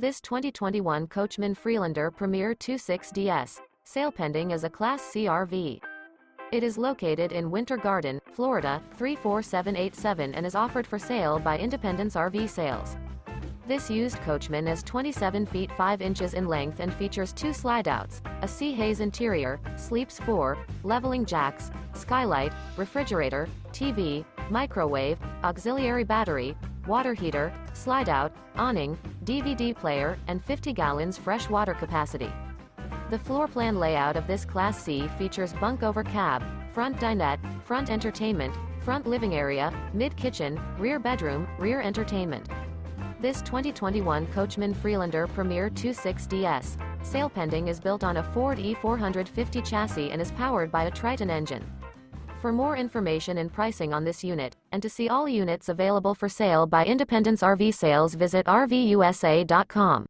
This 2021 Coachmen Freelander Premier 26DS, sale pending as a Class C RV. It is located in Winter Garden, Florida, 34787 and is offered for sale by Independence RV Sales. This used Coachman is 27 feet 5 inches in length and features 2 slideouts, a Sea Haze interior, sleeps 4, leveling jacks, skylight, refrigerator, TV, microwave, auxiliary battery, water heater, slideout, awning, DVD player, and 50 gallons fresh water capacity. The floor plan layout of this Class C features bunk over cab, front dinette, front entertainment, front living area, mid-kitchen, rear bedroom, rear entertainment. This 2021 Coachmen Freelander Premier 26DS, sale pending, is built on a Ford E450 chassis and is powered by a Triton engine. For more information and pricing on this unit, and to see all units available for sale by Independence RV Sales, visit RVUSA.com.